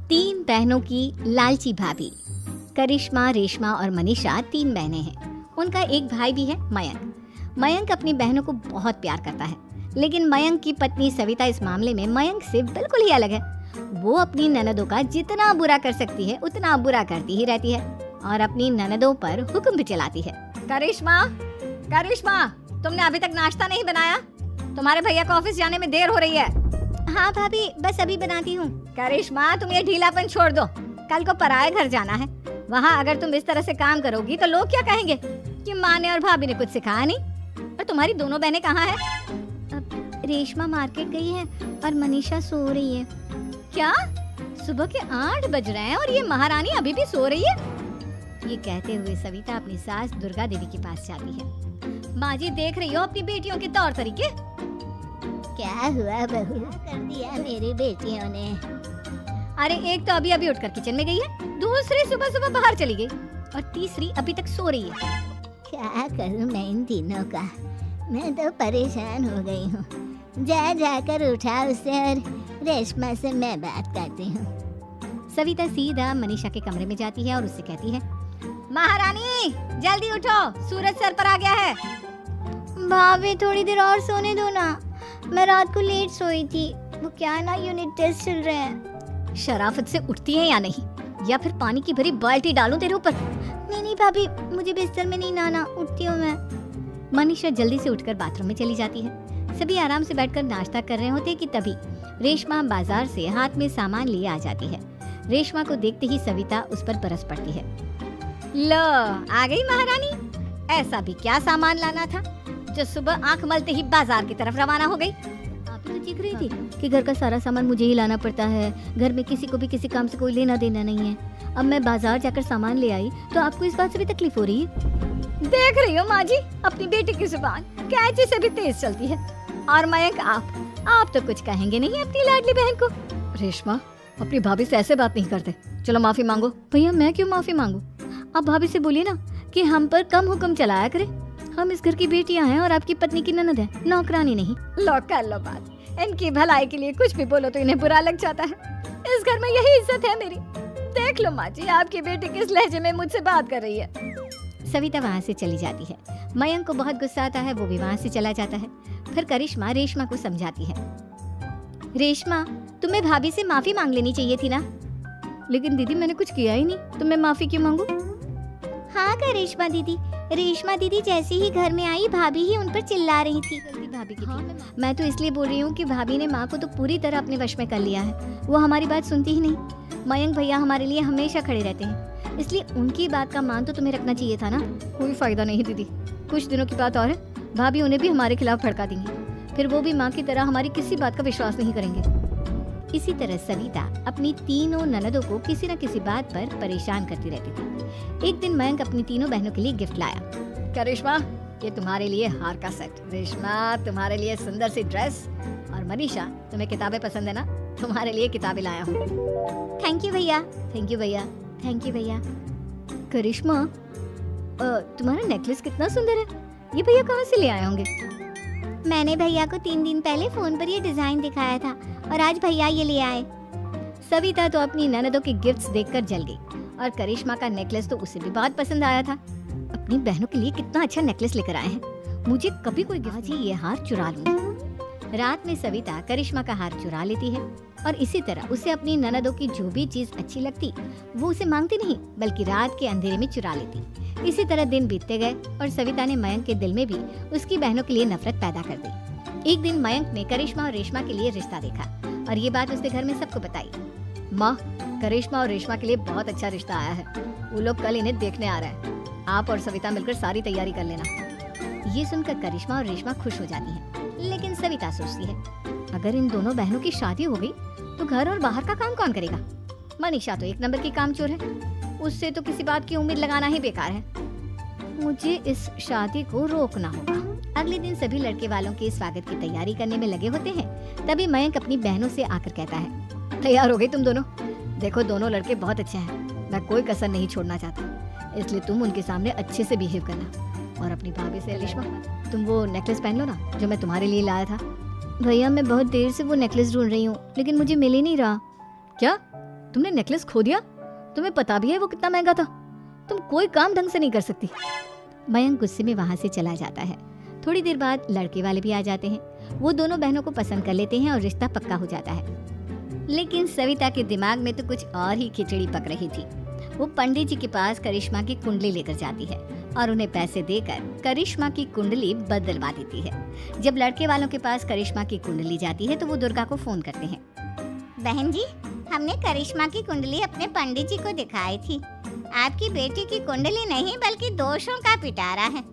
तीन बहनों की लालची भाभी। करिश्मा, रेशमा और मनीषा तीन बहनें हैं। उनका एक भाई भी है, मयंक। मयंक अपनी बहनों को बहुत प्यार करता है, लेकिन मयंक की पत्नी सविता इस मामले में मयंक से बिल्कुल ही अलग है। वो अपनी ननदों का जितना बुरा कर सकती है उतना बुरा करती ही रहती है और अपनी ननदों पर हुक्म भी चलाती है। करिश्मा, करिश्मा, तुमने अभी तक नाश्ता नहीं बनाया? तुम्हारे भैया को ऑफिस जाने में देर हो रही है। हाँ भाभी, बस अभी बनाती हूँ। करिश्मा, तुम ये ढीलापन छोड़ दो। कल को पराये घर जाना है। वहाँ अगर तुम इस तरह से काम करोगी तो लोग क्या कहेंगे कि माँ ने और भाभी ने कुछ सिखाया नहीं। और तुम्हारी दोनों बहनें कहाँ हैं? रेशमा मार्केट गई है और मनीषा सो रही है। क्या? सुबह के 8 बज रहे हैं और ये महारानी अभी भी सो रही है? ये कहते हुए सविता अपनी सास दुर्गा देवी के पास जाती है। माँ जी, देख रही हो अपनी बेटियों के तौर तरीके? क्या हुआ बहू, कर दिया मेरी बेटियों ने? अरे एक तो अभी अभी उठकर किचन में गई है, दूसरी सुबह सुबह बाहर चली गई और तीसरी अभी तक सो रही है। क्या करूं मैं इन तीनों का, मैं तो परेशान हो गई हूँ। जा जाकर उठा उसे और रेशमा से मैं बात करती हूँ। सविता सीधा मनीषा के कमरे में जाती है और उससे कहती है, महारानी जल्दी उठो, सूरज सर पर आ गया है। भाभी थोड़ी देर और सोने दो ना, मैं रात को लेट सोई थी। वो क्या ना, यूनिट टेस्ट चल रहे हैं। शराफत से उठती है या नहीं, या फिर पानी की भरी बाल्टी डालूं तेरे ऊपर? नहीं नहीं भाभी, मुझे बिस्तर में नहीं नहाना, उठती हूँ मैं। मनीषा जल्दी से उठकर बाथरूम में चली जाती है। सभी आराम से बैठकर नाश्ता कर रहे होते कि तभी रेशमा बाजार से हाथ में सामान लिए आ जाती है। रेशमा को देखते ही सविता उस पर बरस पड़ती है। लो, आ गई महारानी। ऐसा भी क्या सामान लाना था जो सुबह आंख मलते ही बाजार की तरफ रवाना हो गई? आप तो चीख रही थी कि घर का सारा सामान मुझे ही लाना पड़ता है, घर में किसी को भी किसी काम से कोई लेना देना नहीं है। अब मैं बाजार जाकर सामान ले आई तो आपको इस बात से भी तकलीफ हो रही है? देख रही हो माँ जी, अपनी बेटी की जुबान कैंची से भी तेज चलती है। और मयंक, आप तो कुछ कहेंगे नहीं अपनी लाडली बहन को? रेशमा, अपनी भाभी से ऐसे बात नहीं करते। चलो माफी मांगो। भैया, मैं क्यों माफी मांगू? आप भाभी से बोलिए ना कि हम पर कम हुक्म चलाया करे। हम इस घर की बेटियां हैं और आपकी पत्नी की ननद है, नौकरानी नहीं। लो कर लो बात। इनकी भलाई के लिए कुछ भी बोलो तो इन्हें बुरा लग जाता है। इस घर में यही इज्जत है मेरी। देख लो माँ जी, आपकी बेटी किस लहजे में मुझसे बात कर रही है। सविता वहाँ से चली जाती है। मयंक को बहुत गुस्सा आता है, वो भी वहाँ से चला जाता है। फिर करिश्मा रेशमा को समझाती है, रेशमा, तुम्हें भाभी से माफी मांग लेनी चाहिए थी ना। लेकिन दीदी, मैंने कुछ किया ही नहीं, तो मैं माफी क्यों मांगू? हाँ करिश्मा दीदी, रेशमा दीदी जैसे ही घर में आई भाभी ही उन पर चिल्ला रही थी। भाभी की मैं तो इसलिए बोल रही हूँ कि भाभी ने माँ को तो पूरी तरह अपने वश में कर लिया है। वो हमारी बात सुनती ही नहीं। मयंक भैया हमारे लिए हमेशा खड़े रहते हैं, इसलिए उनकी बात का मान तो तुम्हें रखना चाहिए था ना। कोई फायदा नहीं दीदी, कुछ दिनों की बात और है, भाभी उन्हें भी हमारे खिलाफ भड़का देंगी। फिर वो भी माँ की तरह हमारी किसी बात का विश्वास नहीं करेंगे। इसी तरह सविता अपनी तीनों ननदों को किसी न किसी बात पर परेशान करती रहती थी। एक दिन मयंक अपनी तीनों बहनों के लिए गिफ्ट लाया। करिश्मा, ये तुम्हारे लिए हार का सेट। रेशमा, तुम्हारे लिए सुंदर सी ड्रेस। और मनीषा, तुम्हें किताबें पसंद है ना, तुम्हारे लिए किताबें लाया हूँ। थैंक यू भैया। थैंक यू भैया। थैंक यू भैया। करिश्मा, तुम्हारा नेकलेस कितना सुंदर है, ये भैया कहाँ से ले आए होंगे? मैंने भैया को 3 दिन पहले फोन पर ये डिजाइन दिखाया था और आज भैया ये ले आए। सविता तो अपनी ननदों के गिफ्ट्स देखकर जल गई और करिश्मा का नेकलेस तो उसे भी बहुत पसंद आया था। अपनी बहनों के लिए कितना अच्छा नेकलेस लेकर आए हैं। मुझे कभी कोई गिफ्ट ही ये हार चुरा लूंगी। रात में सविता करिश्मा का हार चुरा लेती है और इसी तरह उसे अपनी ननदों की जो भी चीज अच्छी लगती वो उसे मांगती नहीं, बल्कि रात के अंधेरे में चुरा लेती। इसी तरह दिन बीतते गए और सविता ने मयंक के दिल में भी उसकी बहनों के लिए नफरत पैदा कर दी। एक दिन मयंक ने करिश्मा और रेशमा के लिए रिश्ता देखा और ये बात उसने घर में सबको बताई। माँ, करिश्मा और रेशमा के लिए बहुत अच्छा रिश्ता आया है, वो लोग कल इन्हें देखने आ रहे हैं। आप और सविता मिलकर सारी तैयारी कर लेना। ये सुनकर करिश्मा और रेशमा खुश हो जाती हैं, लेकिन सविता सोचती है, अगर इन दोनों बहनों की शादी हो गई तो घर और बाहर का काम कौन करेगा? मनीषा तो एक नंबर की कामचोर है, उससे तो किसी बात की उम्मीद लगाना ही बेकार है। मुझे इस शादी को रोकना होगा। अगले दिन सभी लड़के वालों के स्वागत की तैयारी करने में लगे होते हैं। तभी मयंक अपनी बहनों से आकर कहता है, तैयार हो गई तुम दोनों? देखो, दोनों लड़के बहुत अच्छे हैं, मैं कोई कसर नहीं छोड़ना चाहता, इसलिए तुम उनके सामने अच्छे से बिहेव करना। और अपनी भाभी से, रेशमा, तुम वो नेकलेस पहन लो ना जो मैं तुम्हारे लिए लाया था। भैया, मैं बहुत देर से वो नेकलेस ढूंढ रही हूँ, लेकिन मुझे मिल ही नहीं रहा। क्या तुमने नेकलेस खो दिया? तुम्हें पता भी है वो कितना महंगा था? तुम कोई काम ढंग से नहीं कर सकती। मयंक गुस्से में वहां से चला जाता है। थोड़ी देर बाद लड़के वाले भी आ जाते हैं। वो दोनों बहनों को पसंद कर लेते हैं और रिश्ता पक्का हो जाता है। लेकिन सविता के दिमाग में तो कुछ और ही खिचड़ी पक रही थी। वो पंडित जी के पास करिश्मा की कुंडली लेकर जाती है और उन्हें पैसे देकर करिश्मा की कुंडली बदलवा देती है। जब लड़के वालों के पास करिश्मा की कुंडली जाती है तो वो दुर्गा को फोन करते हैं। बहन जी, हमने करिश्मा की कुंडली अपने पंडित जी को दिखाई थी। आपकी बेटी की कुंडली नहीं बल्कि दोषों का पिटारा है।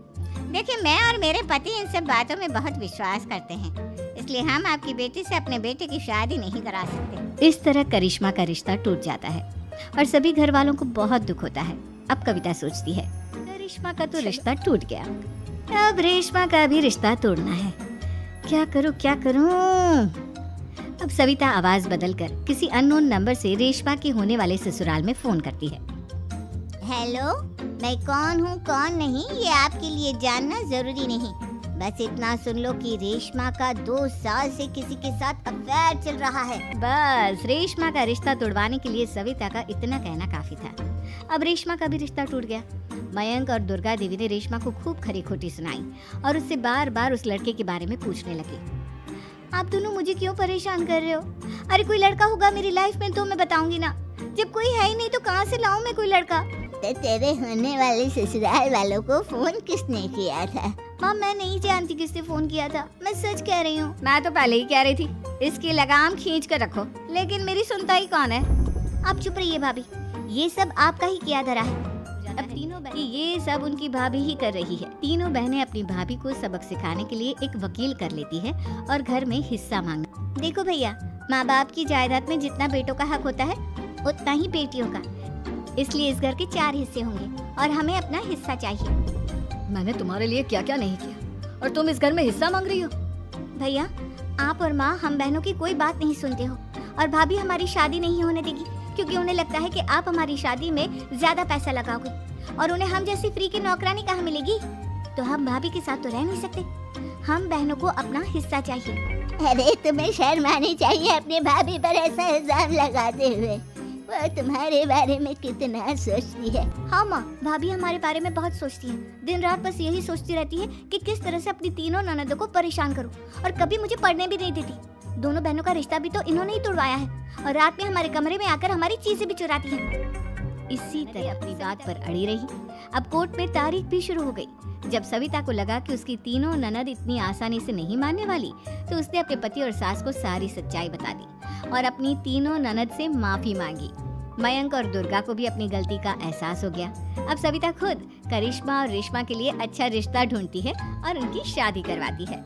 देखिए, मैं और मेरे पति इन सब बातों में बहुत विश्वास करते हैं, इसलिए हम आपकी बेटी से अपने बेटे की शादी नहीं करा सकते। इस तरह करिश्मा का रिश्ता टूट जाता है और सभी घर वालों को बहुत दुख होता है। अब कविता सोचती है, करिश्मा का तो रिश्ता टूट गया, अब रेशमा का भी रिश्ता तोड़ना है। क्या करूं क्या करूं? अब सविता आवाज बदलकर किसी अननोन नंबर से रेशमा के होने वाले ससुराल में फोन करती है। हेलो, मैं कौन हूँ कौन नहीं ये आपके लिए जानना जरूरी नहीं। बस इतना सुन लो कि रेशमा का 2 साल से किसी के साथ अफेयर चल रहा है। बस रेशमा का रिश्ता तोड़वाने के लिए सविता का इतना कहना काफी था। अब रेशमा का भी रिश्ता टूट गया। मयंक और दुर्गा देवी ने रेशमा को खूब खरी खोटी सुनाई और उससे बार बार उस लड़के के बारे में पूछने लगी। आप दोनों मुझे क्यों परेशान कर रहे हो? अरे कोई लड़का होगा मेरी लाइफ में तो मैं बताऊंगी ना। जब कोई है ही नहीं तो कहाँ से लाऊं मैं कोई लड़का? तो तेरे होने वाले ससुराल वालों को फोन किसने किया था? माँ, मैं नहीं जानती किसने फोन किया था, मैं सच कह रही हूँ। मैं तो पहले ही कह रही थी इसकी लगाम खींच कर रखो, लेकिन मेरी सुनता ही कौन है? आप चुप रहिए भाभी, ये सब आपका ही किया धरा है। अब तीनों ये सब उनकी भाभी ही कर रही है। तीनों बहनें अपनी भाभी को सबक सिखाने के लिए एक वकील कर लेती है और घर में हिस्सा मांगना। देखो भैया, माँ बाप की जायदाद में जितना बेटों का हक होता है उतना ही बेटियों का, इसलिए इस घर के 4 हिस्से होंगे और हमें अपना हिस्सा चाहिए। मैंने तुम्हारे लिए क्या क्या नहीं किया और तुम इस घर में हिस्सा मांग रही हो? भैया, आप और माँ हम बहनों की कोई बात नहीं सुनते हो और भाभी हमारी शादी नहीं होने देगी क्योंकि उन्हें लगता है कि आप हमारी शादी में ज्यादा पैसा लगाओगे और उन्हें हम जैसी फ्री की नौकरानी कहाँ मिलेगी। तो हम भाभी के साथ तो रह नहीं सकते, हम बहनों को अपना हिस्सा चाहिए। अरे तुम्हें शर्म आनी चाहिए अपनी भाभी पर ऐसा इल्जाम लगाते हुए। वो तुम्हारे बारे में कितना सोचती है। हाँ माँ, भाभी हमारे बारे में बहुत सोचती है। दिन रात बस यही सोचती रहती है कि किस तरह से अपनी तीनों ननदों को परेशान करूं और कभी मुझे पढ़ने भी नहीं देती। दोनों बहनों का रिश्ता भी तो इन्होंने ही तोड़वाया है और रात में हमारे कमरे में आकर हमारी चीजें भी चुराती है। इसी तरह अपनी बात पर अड़ी रही। अब कोर्ट में तारीख भी शुरू हो गई। जब सविता को लगा कि उसकी तीनों ननद इतनी आसानी से नहीं मानने वाली, तो उसने अपने पति और सास को सारी सच्चाई बता दी और अपनी तीनों ननद से माफी मांगी। मयंक और दुर्गा को भी अपनी गलती का एहसास हो गया। अब सविता खुद करिश्मा और रेशमा के लिए अच्छा रिश्ता ढूंढती है और उनकी शादी करवाती है।